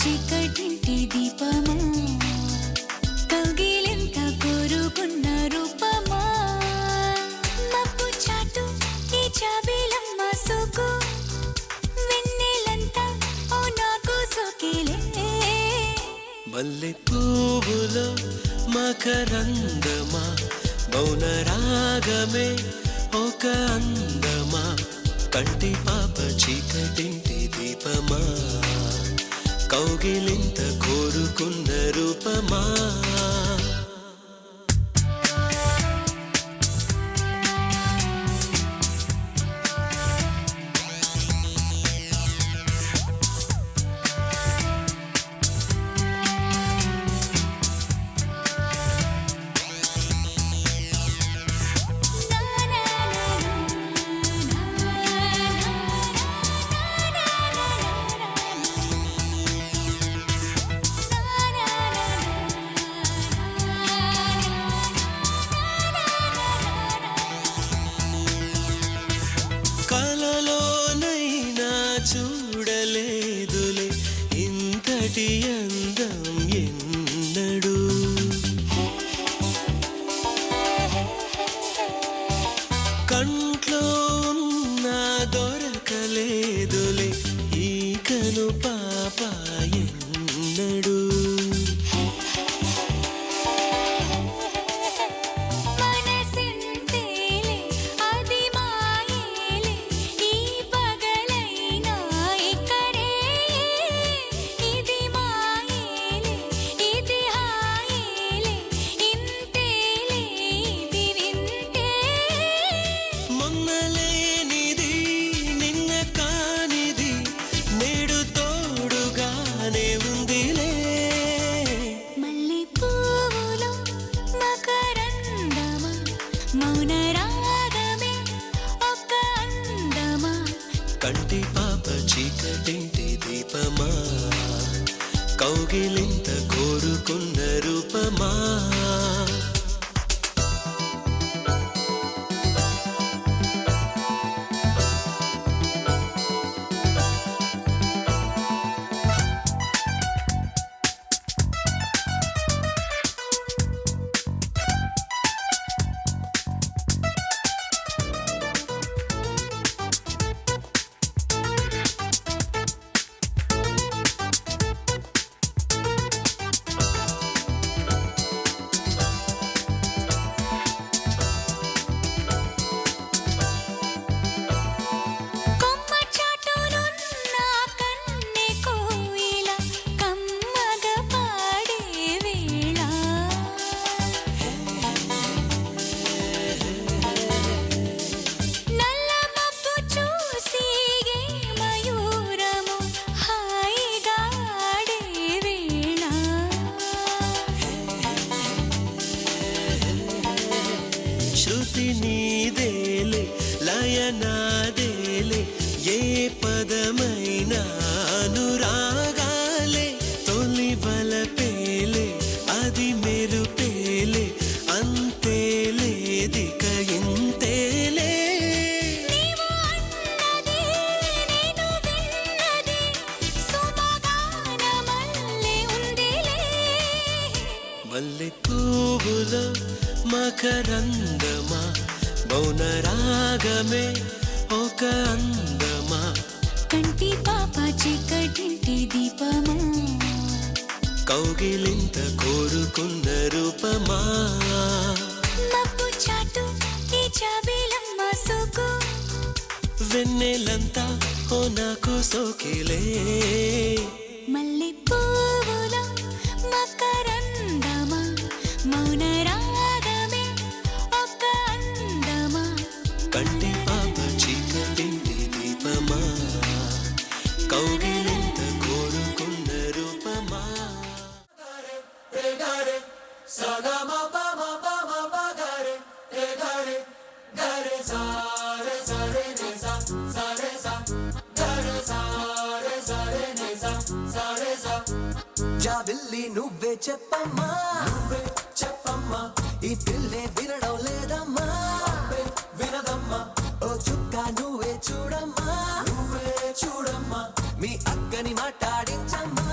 చీకటింటి దీపమా కౌగిలింత కోరుకున్న రూపమా మబ్బు చాటు ఈ జాబిలమ్మ సోకు వెన్నెలంతా ఓ నాకు సోకిలే మల్లె పువ్వులో మకరందమా మౌన రాగమే ఒక అందమా కంటి పాప చీకటింటి దీపమా కౌగిలింత కోరుకున్న రూపమా కలలోనైనా చూడలేదులే ఇంతటి అందం ఎన్నడూ కంట్లో ఉన్న దొరకలేదులే ఈ కను పాప ఎన్నడూ కంటి పాప చీకటింటి దీపమా కౌగిలింత కోరుకున్న రూపమా శృతి నీదేలే లయ నాదేలే ఏ పదమైనా అనురాగాలే తొలి వలపేలే అది మెరుపేలే అంతేలే దిక ఇంతేలే మల్లె పువ్వులో మకరందమా మౌన రాగమే ఒక అందమా కంటి పాప చీకటింటి దీపమా కౌగిలింత కోరుకున్న రూపమా మబ్బు చాటు ఈ జాబిలమ్మ సోకు వెన్నెలంతా ఓ నాకు సోకిలే మల్లె పువ్వులో మకరందమా మౌన రాగమే ఒక అందమా కంటి పాప చీకటింటి దీపమా కౌగిలింత కోరుకున్న రూపమా జాబిల్లి నువ్వే చెప్పమ్మా, నువ్వే చెప్పమ్మా, ఈ పిల్లే వినడం లేదమ్మా, వినదమ్మా. ఓ చుక్క నువ్వే చూడమ్మా, నువ్వే చూడమ్మా, మీ అక్కని మాట్లాడించమ్మా.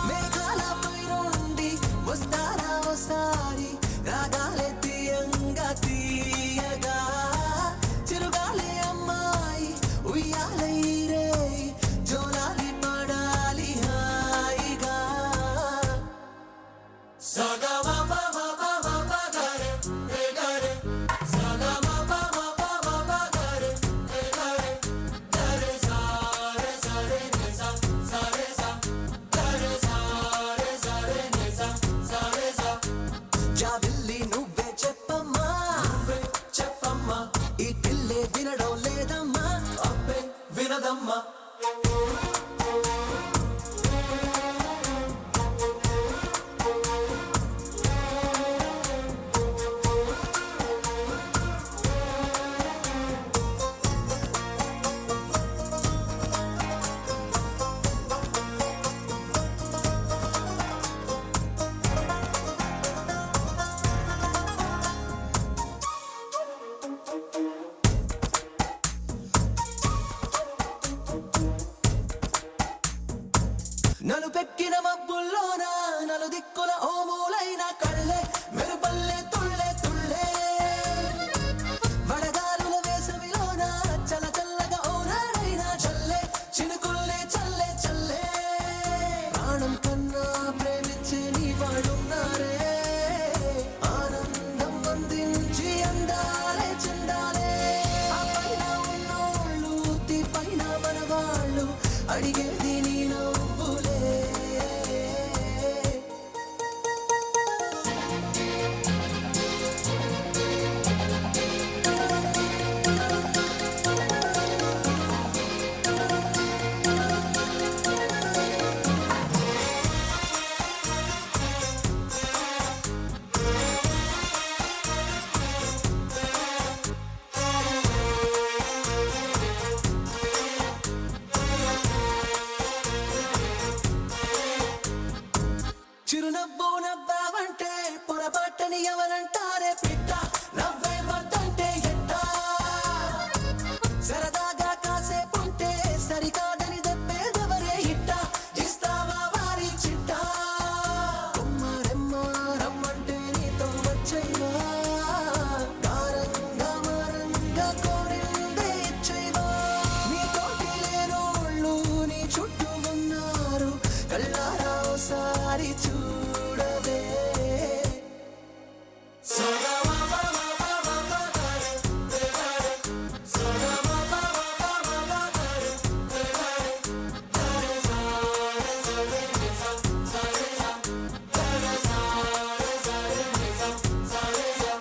మేఘాల పైనుండి వస్తారా ఓసారి, రాగాలే తీయంగా తీయగా, చిరుగాలే అమ్మాయి ఉయ్యాలే రే, జోలాలి పడాలి హాయిగా. సగమా బాబా బాబా బాగారే రే సగమా బాబా బాబా బాగారే రే గరే సారే సారే నిసా సారే సా గరే సారే సారే నిసా సారే సా. జాబిల్లి నువ్వే చెప్పమ్మా, నువ్వే చెప్పమ్మా, ఈ పిల్లే వినడం లేదమ్మా, అబ్బే వినదమ్మా. నలు పెట్టిన మబ్బుల్లోన నలు దిక్కుల ఓ మూలైన కళ్ళే మెరుపల్లే తుళ్ళే తుళ్ళే, వడగాలుల వేసవిలోన చల్ల చల్లగా ఓ నాడైనా చల్లే చినుకుల్లే చల్లే చల్లే. ప్రాణం కన్నా ప్రేమించే నీ వాడున్నారే, ఆనందం అందించి అందాలే చెందాలే. ఆ పైన ఉన్నోళ్ళు తీ పైన మనవాళ్ళు అడిగేది నీ నవ్వులే. చిరునవ్వు నవ్వావంటే పొరపాటని ఎవరంటారే పిట్ట, నవ్వే వద్దంటే ఎట్ట, సరదాగా కాసేపుంటే సరికాదని దెబ్బేదెవరే ఇట్ట, ఇస్తావా వారి చిట్ట. కొమ్మరెమ్మ రమ్మంటే నీతో వచ్చైవా, కారంగా మారంగా కోరిందే ఇచ్చైవా. నీ తోటి లేనోళ్ళు నీ చుట్టూ ఉన్నారు, కళ్ళారా ఓసారి చూడవే. సగమా బాబా బాబా బాగారే రే సగమా బాబా బాబా బాగారే రే గరే సారే సారే నిసా సారే సా గరే సారే సారే నిసా సారే సా.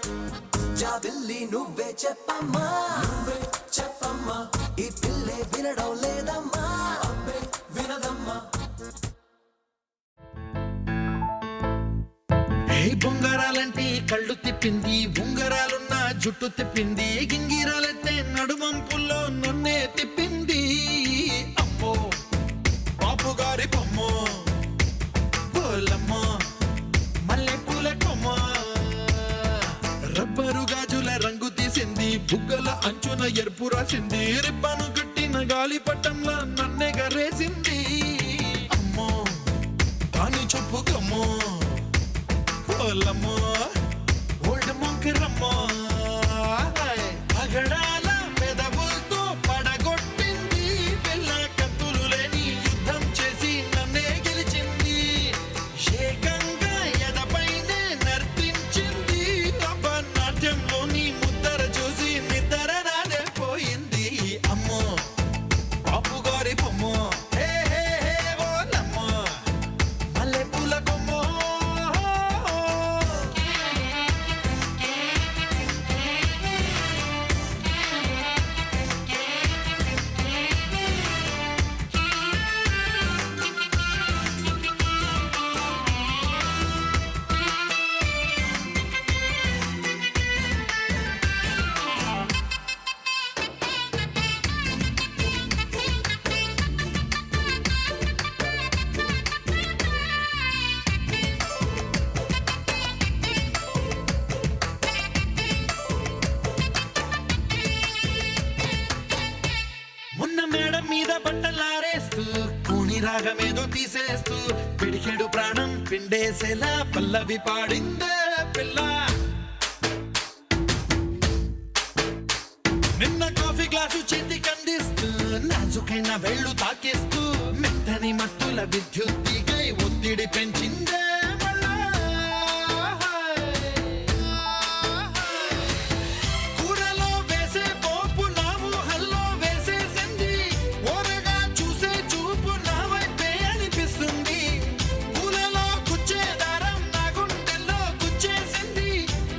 జాబిల్లి నువ్వే చెప్పమ్మా, నువ్వే చెప్పమ్మా, ఈ పిల్లే వినడం లేదమ్మా, అబ్బే వినదమ్మా. బొంగరాలంటే కళ్ళు తిప్పింది, ఉంగరాలున్న జుట్టు తిప్పింది, గింగిరాలెత్తే నడుమంపుల్లో నన్నే తిప్పింది. అమ్మో బాపు గారి బొమ్మ, పోలమ్మ మల్లె పూల కొమ్మ, రబ్బరు గాజుల రంగు తీసింది, బుగ్గల అంచున ఎరుపు రాసింది, రిబ్బను కట్టిన గాలి పట్టంలా నన్నే గరేసింది. అమ్మో దాని చెప్పు కమ్మో, పోలమ్మో ఓల్డ్ మొంకిరమ్మో, పగడాల పెదవులతో పడగొట్టింది, పిల్ల కత్తులు లేని యుద్ధం చేసి నన్నే గెలిచింది, ఏకంగా ఎదపైనే నర్తించింది, అపనాట్యంలో నీ ముద్దర చూసి నిద్ర నాదే పోయింది. అమ్మో బాపు గారి బొమ్మ, హే హే హే ఓలమ్మో మల్లె పూల కొమ్మో. పిడికెడు ప్రాణం పిండేసేలా పల్లవి పాడిందే పిల్ల. నిన్న కాఫీ గ్లాసు చేతి కందిస్తూ నాజుకైన వేళ్ళు తాకేస్తూ మెత్తని మత్తుల విద్యుత్తిగై ఒత్తిడి పెంచిందే మళ్ళా. కూరలో వేసే పోపు నా ఊహల్లో వేసేసింది. ఓరగా చూసే చూపు నా వైపే అనిపిస్తుంది. పూలలో గుచ్చే దారం నా గుండెల్లో గుచ్చేసింది.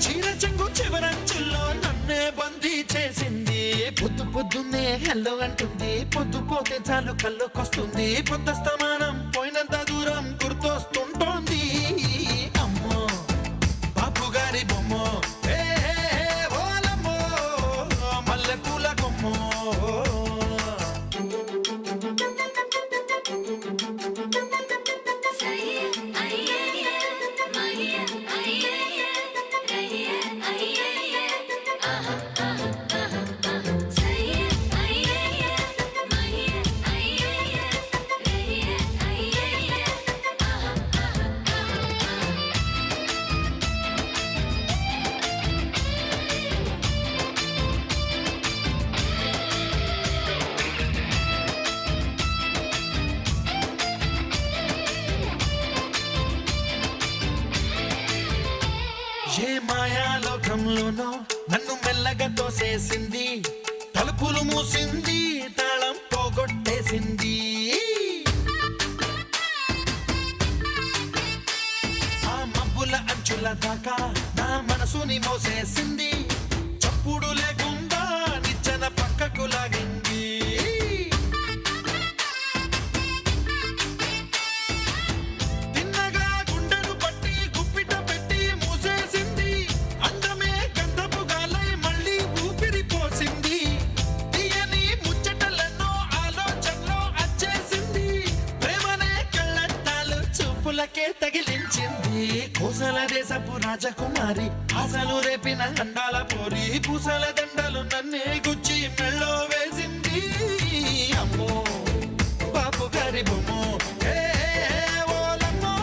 చీర చెంగు చివరంచుల్లో నన్నే బందీ చేసింది. పొద్దు పొద్దున్నే హెల్లో అంటుంది. పొద్దు పోతే చాలు కళ్ళొకొస్తుంది. పొద్దస్తమానం పోయినంత దూరం గుర్తొస్తుంటోంది. అమ్మో బాపు గారి బొమ్మో ఏ ఓలమ్మో మల్లె పూల కొమ్మో. ఏ మాయాలోకంలోనో నన్ను మెల్లగా తోసేసింది. తలుపులు మూసింది, తాళం పోగొట్టేసింది. ఆ మబ్బుల అంచుల దాకా నా మనసుని మోసేసింది. చప్పుడు లేకుండా నిచ్చెన పక్కకు లాగింది. తిన్నగా గుండెను పట్టి గుప్పిట పెట్టి మూసేసింది. అందమే గంధపు గాలై మళ్ళీ ఊపిరి పోసింది. తీయని ముచ్చటలెన్నో ఆలోచనలో అచ్చేసింది. ప్రేమనే కళ్ళట్టాలు చూపులకే తగిలించింది. కోసల దేశపు రాజకుమారి ఆశలు రేపిన అండాల పోరి. పూసల దండలు నన్నే గుచ్చి మెళ్ళో వేసింది. అమ్మో బాపు గారి బొమ్మో ఏ ఓలమ్మో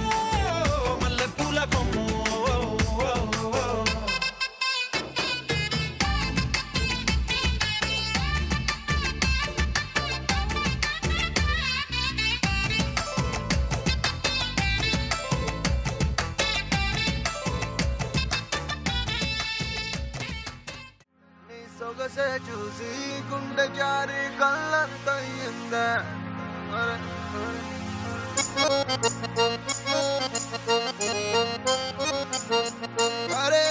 మల్లె పూల కొమ్మో. నీ సొగసే చూసి గుండె జారి కళ్ళంతయ్యిందే. అరే, అరే.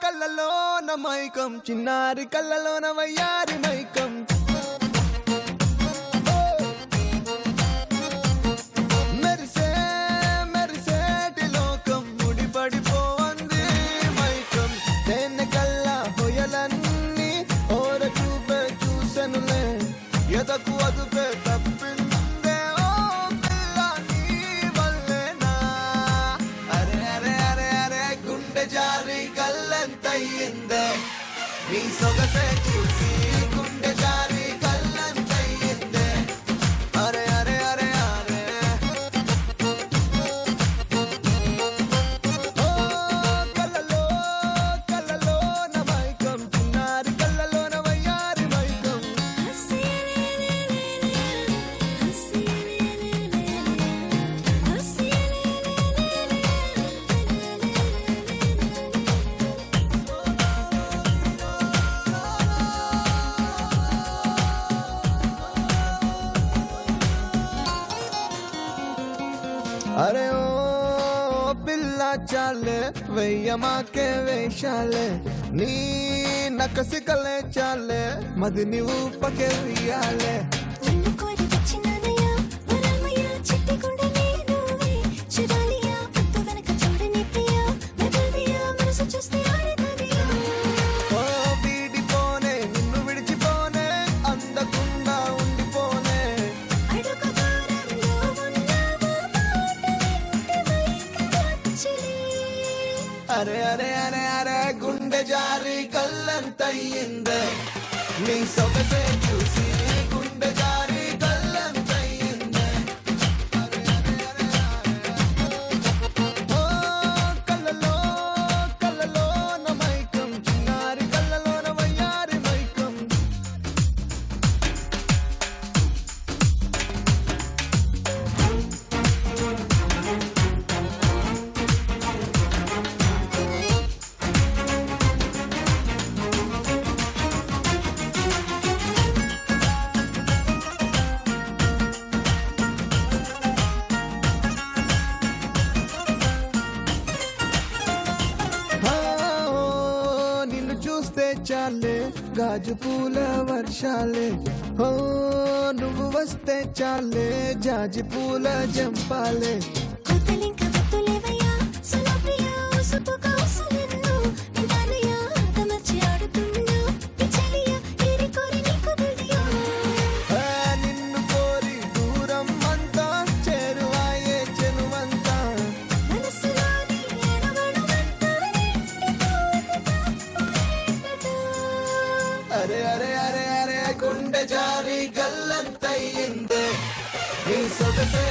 కళ్ళలో నా మైకం చిన్నారి కళ్ళలో నా వయ్యారి మైకం. మెరిసే మెరిసేటి లోకం ముడిపడిపోవంది మైకం. తేనె కళ్ళ హొయలన్నీ ఓర చూపే చూసెనులే. ఎదకు అదుపే తప్పిందే ఓ పిల్ల నీ వల్లేనా. అరే అరే అరే అరే గుండె జారి కళ్ళంతయ్యిందే. నీ సొగసే చూసి గుండె జారి కళ్ళంతయ్యిందే. అరే అరే అరే అరే. ఓ కళ్ళలో కళ్ళలో నా మైకం చిన్నారి కళ్ళలో నా వయ్యారి మైకం. అరే ఓ పిల్ల చాలే వెయ్యమాకే వేషాలే. నీ నకసికలే చాలే మదిని ఊపకే వెయ్యాలే. ఓ వీడిపోనే నిన్ను విడిచిపోనే అందకుండా ఉండిపోనే. అరే అరే అరే అరే గుండె జారి కళ్ళంతయ్యిందే నీ సొగసే చూసి గుండె జారి కళ్ళంతయ్యిందే ఓ కళ్ళలో కళ్ళలోన మైకం చిన్నారి కళ్ళలోన వయ్యారి మైకం నిన్ను చూస్తే చాలే గాజు పూల వర్షాలే ఓ నువ్వు వస్తే చాలే జాజి పూల జంపాలే కొత్తలింక కొత్తలేవయ్యా సులభ్రియా ఉసుపుగా ఉసులెన్ను నిదానయ్యా ఆటమర్చి ఆడుతున్నా పిచ్చలియా ఏరి కోరి నీకు దియా నిన్ను కోరి దూరం అంతా చేరువాయే చెనువంతా మనసులోని ఎడవడమంతా అరే అరే అరే అరే గుండె జారి గల్లంతయ్యిందే నీ సొగసే